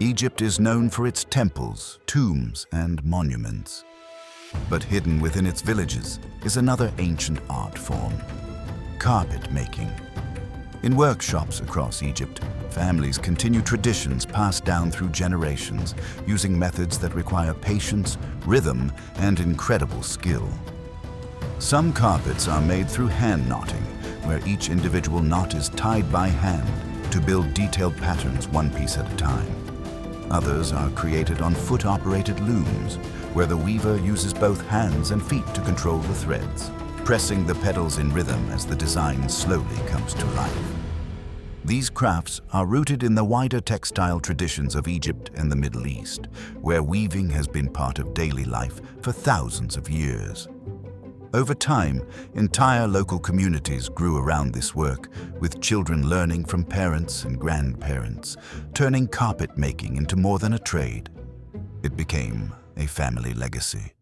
Egypt is known for its temples, tombs, and monuments. But hidden within its villages is another ancient art form: carpet making. In workshops across Egypt, families continue traditions passed down through generations, using methods that require patience, rhythm, and incredible skill. Some carpets are made through hand knotting, where each individual knot is tied by hand to build detailed patterns one piece at a time. Others are created on foot-operated looms, where the weaver uses both hands and feet to control the threads, pressing the pedals in rhythm as the design slowly comes to life. These crafts are rooted in the wider textile traditions of Egypt and the Middle East, where weaving has been part of daily life for thousands of years. Over time, entire local communities grew around this work, with children learning from parents and grandparents, turning carpet making into more than a trade. It became a family legacy.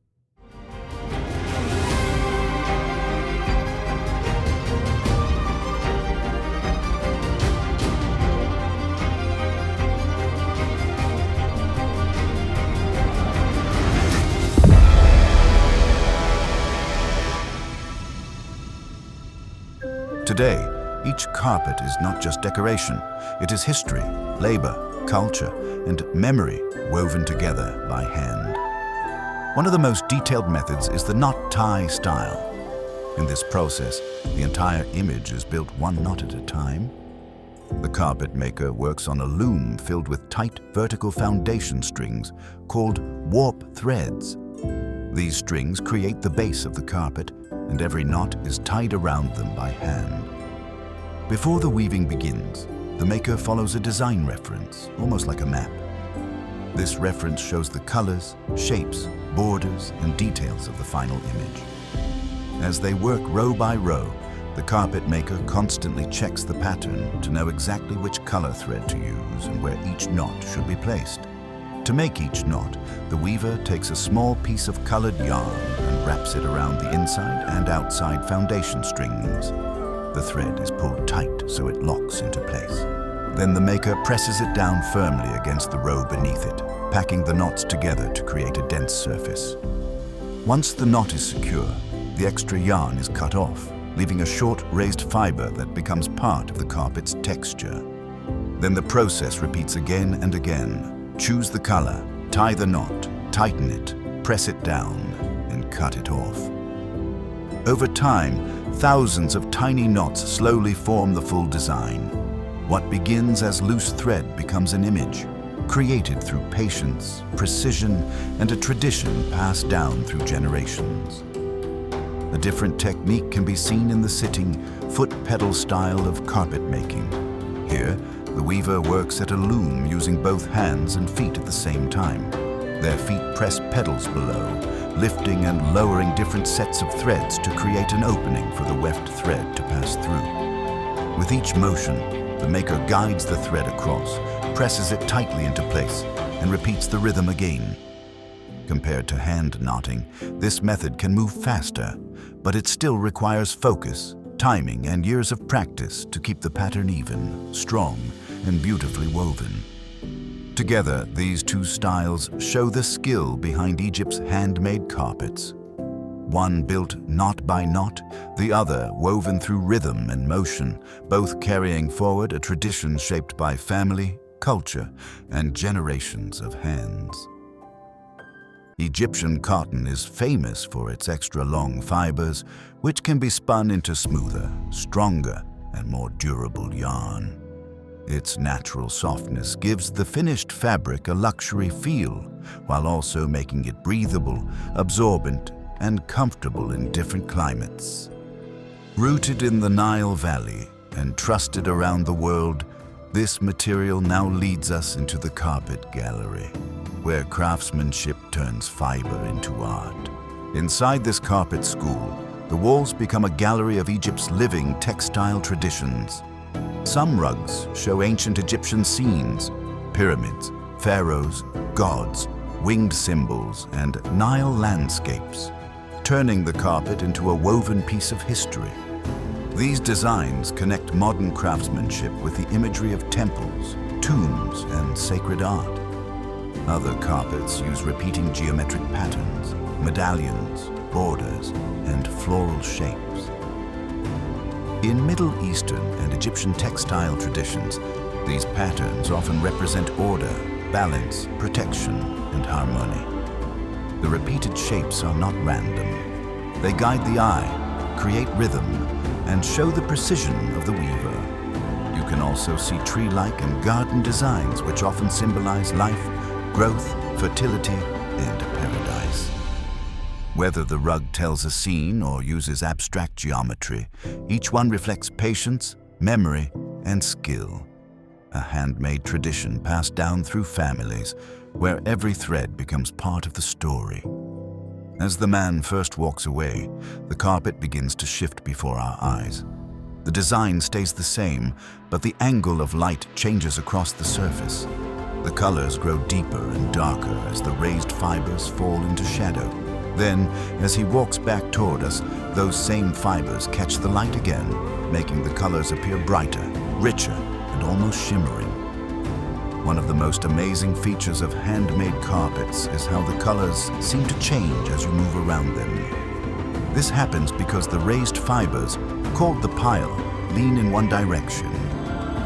Today, each carpet is not just decoration, it is history, labor, culture, and memory woven together by hand. One of the most detailed methods is the knot tie style. In this process, the entire image is built one knot at a time. The carpet maker works on a loom filled with tight vertical foundation strings called warp threads. These strings create the base of the carpet, and every knot is tied around them by hand. Before the weaving begins, the maker follows a design reference, almost like a map. This reference shows the colors, shapes, borders, and details of the final image. As they work row by row, the carpet maker constantly checks the pattern to know exactly which color thread to use and where each knot should be placed. To make each knot, the weaver takes a small piece of colored yarn and wraps it around the inside and outside foundation strings. The thread is pulled tight so it locks into place. Then the maker presses it down firmly against the row beneath it, packing the knots together to create a dense surface. Once the knot is secure, the extra yarn is cut off, leaving a short raised fiber that becomes part of the carpet's texture. Then the process repeats again and again. Choose the color, tie the knot, tighten it, press it down, and cut it off. Over time, thousands of tiny knots slowly form the full design. What begins as loose thread becomes an image, created through patience, precision, and a tradition passed down through generations. A different technique can be seen in the sitting, foot-pedal style of carpet making. Here, the weaver works at a loom using both hands and feet at the same time. Their feet press pedals below, lifting and lowering different sets of threads to create an opening for the weft thread to pass through. With each motion, the maker guides the thread across, presses it tightly into place, and repeats the rhythm again. Compared to hand knotting, this method can move faster, but it still requires focus, timing, and years of practice to keep the pattern even, strong, and beautifully woven. Together, these two styles show the skill behind Egypt's handmade carpets. One built knot by knot, the other woven through rhythm and motion, both carrying forward a tradition shaped by family, culture, and generations of hands. Egyptian cotton is famous for its extra long fibers, which can be spun into smoother, stronger, and more durable yarn. Its natural softness gives the finished fabric a luxury feel, while also making it breathable, absorbent, and comfortable in different climates. Rooted in the Nile Valley and trusted around the world, this material now leads us into the Carpet Gallery, where craftsmanship turns fiber into art. Inside this carpet school, the walls become a gallery of Egypt's living textile traditions. Some rugs show ancient Egyptian scenes, pyramids, pharaohs, gods, winged symbols, and Nile landscapes, turning the carpet into a woven piece of history. These designs connect modern craftsmanship with the imagery of temples, tombs, and sacred art. Other carpets use repeating geometric patterns, medallions, borders, and floral shapes. In Middle Eastern and Egyptian textile traditions, these patterns often represent order, balance, protection, and harmony. The repeated shapes are not random. They guide the eye, create rhythm, and show the precision of the weaver. You can also see tree-like and garden designs which often symbolize life, growth, fertility, and paradise. Whether the rug tells a scene or uses abstract geometry, each one reflects patience, memory, and skill. A handmade tradition passed down through families, where every thread becomes part of the story. As the man first walks away, the carpet begins to shift before our eyes. The design stays the same, but the angle of light changes across the surface. The colors grow deeper and darker as the raised fibers fall into shadow. Then, as he walks back toward us, those same fibers catch the light again, making the colors appear brighter, richer, and almost shimmering. One of the most amazing features of handmade carpets is how the colors seem to change as you move around them. This happens because the raised fibers, called the pile, lean in one direction.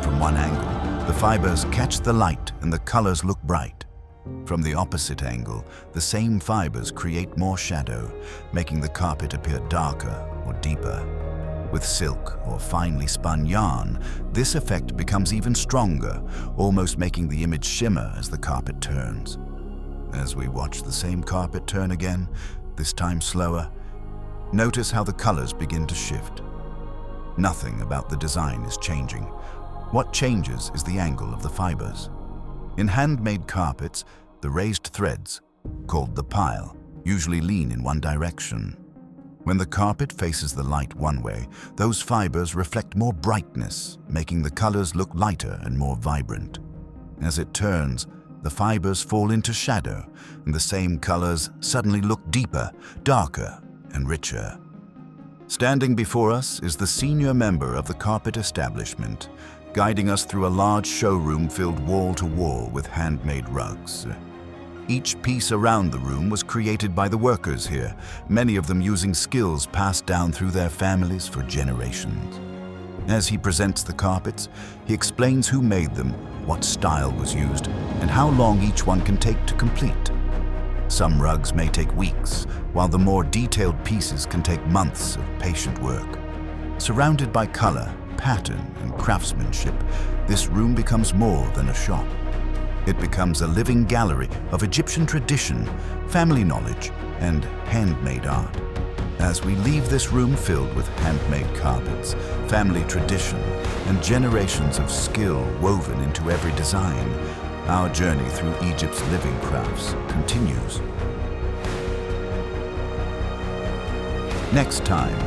From one angle, the fibers catch the light and the colors look bright. From the opposite angle, the same fibers create more shadow, making the carpet appear darker or deeper. With silk or finely spun yarn, this effect becomes even stronger, almost making the image shimmer as the carpet turns. As we watch the same carpet turn again, this time slower, notice how the colors begin to shift. Nothing about the design is changing. What changes is the angle of the fibers. In handmade carpets, the raised threads, called the pile, usually lean in one direction. When the carpet faces the light one way, those fibers reflect more brightness, making the colors look lighter and more vibrant. As it turns, the fibers fall into shadow, and the same colors suddenly look deeper, darker, and richer. Standing before us is the senior member of the carpet establishment, guiding us through a large showroom filled wall to wall with handmade rugs. Each piece around the room was created by the workers here, many of them using skills passed down through their families for generations. As he presents the carpets, he explains who made them, what style was used, and how long each one can take to complete. Some rugs may take weeks, while the more detailed pieces can take months of patient work. Surrounded by color, pattern, and craftsmanship, this room becomes more than a shop. It becomes a living gallery of Egyptian tradition, family knowledge, and handmade art. As we leave this room filled with handmade carpets, family tradition, and generations of skill woven into every design, our journey through Egypt's living crafts continues. Next time,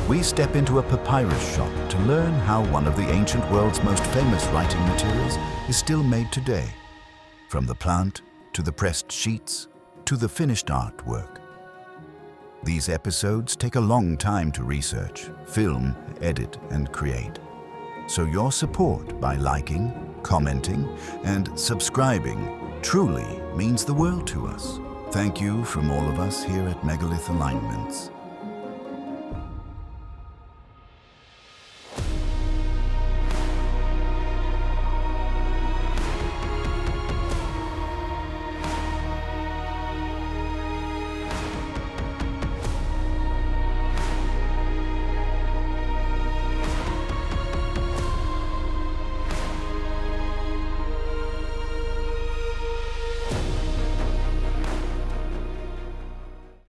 we step into a papyrus shop to learn how one of the ancient world's most famous writing materials is still made today. From the plant, to the pressed sheets, to the finished artwork. These episodes take a long time to research, film, edit, and create. So your support by liking, commenting, and subscribing truly means the world to us. Thank you from all of us here at Megalith Alignments.